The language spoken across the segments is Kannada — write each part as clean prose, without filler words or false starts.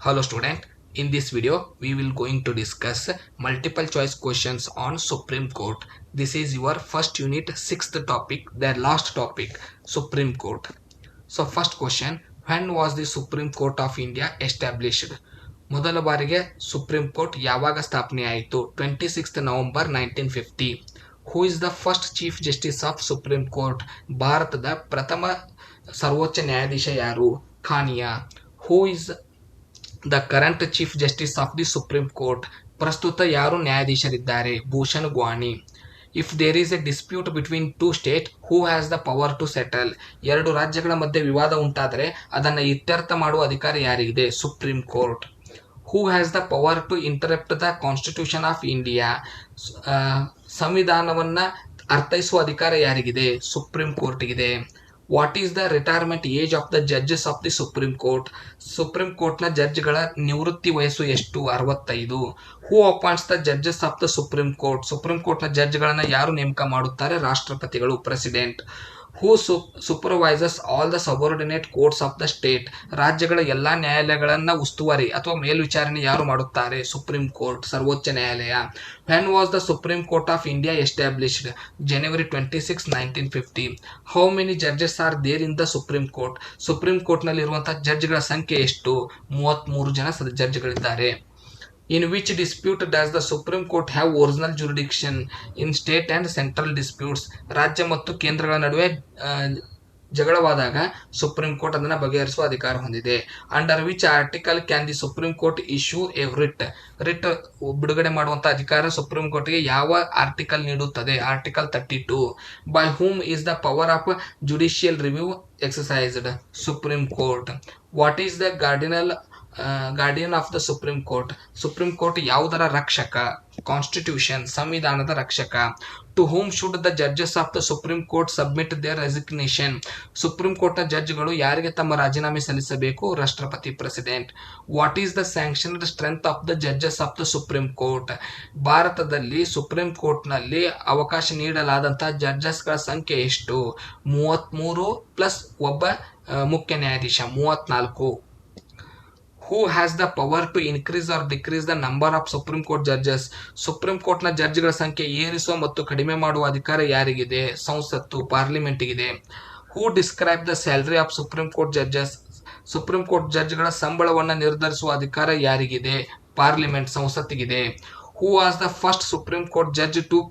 Hello student, in this video we will going to discuss multiple choice questions on Supreme Court. This is your first unit, sixth topic, their last topic, Supreme Court. So first question, when was the Supreme Court of India established? ಮೊದಲ ಬಾರಿಗೆ ಸುಪ್ರೀಂ ಕೋರ್ಟ್ ಯಾವಾಗ ಸ್ಥಾಪನೆ ಆಯಿತು? 26 ನವೆಂಬರ್ 1950. Who is the first chief justice of supreme court? ಭಾರತದ ಪ್ರಥಮ ಸರ್ವೋಚ್ಚ ನ್ಯಾಯಾಧೀಶ ಯಾರು? Kania. Who is the current chief justice of the supreme court? ಪ್ರಸ್ತುತ ಯಾರು ನ್ಯಾಯಾಧೀಶರಿದ್ದಾರೆ? Bhushan Gavai. If there is a dispute between two state, who has the power to settle? ಎರಡು ರಾಜ್ಯಗಳ ಮಧ್ಯೆ ವಿವಾದ ಉಂಟಾದರೆ ಅದನ್ನು ಇತ್ಯರ್ಥ ಮಾಡುವ ಅಧಿಕಾರ ಯಾರಿಗಿದೆ? Supreme court. Who has the power to interrupt the constitution of India? ಸಂವಿಧಾನವನ್ನು ಅರ್ಥೈಸುವ ಅಧಿಕಾರ ಯಾರಿಗಿದೆ? ಸುಪ್ರೀಂ ಕೋರ್ಟ್ಗಿದೆ. What is the retirement age of the judges of the supreme court? Supreme ಕೋರ್ಟ್ನ ಜಡ್ಜ್ಗಳ ನಿವೃತ್ತಿ ವಯಸ್ಸು ಎಷ್ಟು? 65. Who appoints the judges of the supreme court? Supreme ಕೋರ್ಟ್ನ ಜಡ್ಜ್ಗಳನ್ನು ಯಾರು ನೇಮಕ ಮಾಡುತ್ತಾರೆ? ರಾಷ್ಟ್ರಪತಿಗಳು, president. Who supervises all the subordinate courts of the state? ರಾಜ್ಯಗಳ ಎಲ್ಲಾ ನ್ಯಾಯಾಲಯಗಳನ್ನು ಉಸ್ತುವಾರಿ ಅಥವಾ ಮೇಲ್ವಿಚಾರಣೆ ಯಾರು ಮಾಡುತ್ತಾರೆ? ಸುಪ್ರೀಂ ಕೋರ್ಟ್, ಸರ್ವೋಚ್ಚ ನ್ಯಾಯಾಲಯ. When was the supreme court of India established? January 26, 1950. How many judges are there in the supreme court? Supreme ಕೋರ್ಟ್ನಲ್ಲಿ ಇರುವಂತಹ ಜಡ್ಜ್ಗಳ ಸಂಖ್ಯೆ ಎಷ್ಟು? 33 ಜನ ಜಡ್ಜ್ಗಳಿದ್ದಾರೆ. In which dispute does the Supreme Court have original jurisdiction? In state and central disputes? ರಾಜ್ಯ ಮತ್ತು ಕೇಂದ್ರಗಳ ನಡುವೆ ಜಗಳವಾದಾಗ ಸುಪ್ರೀಂ ಕೋರ್ಟ್ ಅದನ್ನು ಬಗೆಹರಿಸುವ ಅಧಿಕಾರ ಹೊಂದಿದೆ. Under which article can the supreme court issue a writ? Writ ಬಿಡುಗಡೆ ಮಾಡುವಂಥ ಅಧಿಕಾರ ಸುಪ್ರೀಂ ಕೋರ್ಟ್ಗೆ ಯಾವ ಆರ್ಟಿಕಲ್ ನೀಡುತ್ತದೆ? Article 32. By whom is the power of judicial review exercised? Supreme court. What is the guardian of the supreme court? Supreme court ಯಾವುದರ ರಕ್ಷಕ? ಕಾನ್ಸ್ಟಿಟ್ಯೂಷನ್, ಸಂವಿಧಾನದ ರಕ್ಷಕ. To whom should the judges of the supreme court submit their resignation? Supreme ಕೋರ್ಟ್ನ ಜಡ್ಜ್ಗಳು ಯಾರಿಗೆ ತಮ್ಮ ರಾಜೀನಾಮೆ ಸಲ್ಲಿಸಬೇಕು? ರಾಷ್ಟ್ರಪತಿ, president. What is the sanctioned strength of the judges of the supreme court? ಭಾರತದಲ್ಲಿ ಸುಪ್ರೀಂ ಕೋರ್ಟ್ನಲ್ಲಿ ಅವಕಾಶ ನೀಡಲಾದಂತಹ ಜಡ್ಜಸ್ಗಳ ಸಂಖ್ಯೆ ಎಷ್ಟು? 33 ಪ್ಲಸ್ ಒಬ್ಬ ಮುಖ್ಯ ನ್ಯಾಯಾಧೀಶ, 34. Who has the power to increase or decrease the number of supreme court judges? Supreme ಕೋರ್ಟ್ನ ಜಡ್ಜ್ಗಳ ಸಂಖ್ಯೆ ಏರಿಸುವ ಮತ್ತು ಕಡಿಮೆ ಮಾಡುವ ಅಧಿಕಾರ ಯಾರಿಗಿದೆ? ಸಂಸತ್ತು, ಪಾರ್ಲಿಮೆಂಟ್ಗಿದೆ. Who describe the salary of supreme court judges? Supreme court ಜಡ್ಜ್ಗಳ ಸಂಬಳವನ್ನು ನಿರ್ಧರಿಸುವ ಅಧಿಕಾರ ಯಾರಿಗಿದೆ? ಪಾರ್ಲಿಮೆಂಟ್, ಸಂಸತ್ತಿಗಿದೆ. Who was the first supreme court judge to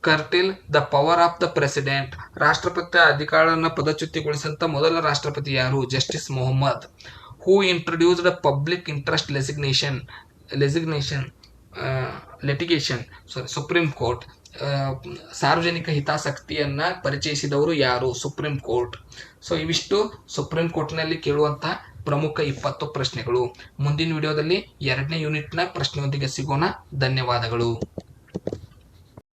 curtail the power of the president? ರಾಷ್ಟ್ರಪತಿ ಅಧಿಕಾರವನ್ನು ಪದಚ್ಯುತಿಗೊಳಿಸಿದಂಥ ಮೊದಲ ರಾಷ್ಟ್ರಪತಿ ಯಾರು? Justice Mohammad. Who introduced public interest litigation? Supreme court. ಸಾರ್ವಜನಿಕ ಹಿತಾಸಕ್ತಿಯನ್ನು ಪರಿಚಯಿಸಿದವರು ಯಾರು? Supreme court. ಸೊ ಇವಿಷ್ಟು ಸುಪ್ರೀಂ ಕೋರ್ಟ್ನಲ್ಲಿ ಕೇಳುವಂತಹ ಪ್ರಮುಖ 20 ಪ್ರಶ್ನೆಗಳು. ಮುಂದಿನ ವಿಡಿಯೋದಲ್ಲಿ 2ನೇ ಯೂನಿಟ್ನ ಪ್ರಶ್ನೆಯೊಂದಿಗೆ ಸಿಗೋಣ. ಧನ್ಯವಾದಗಳು.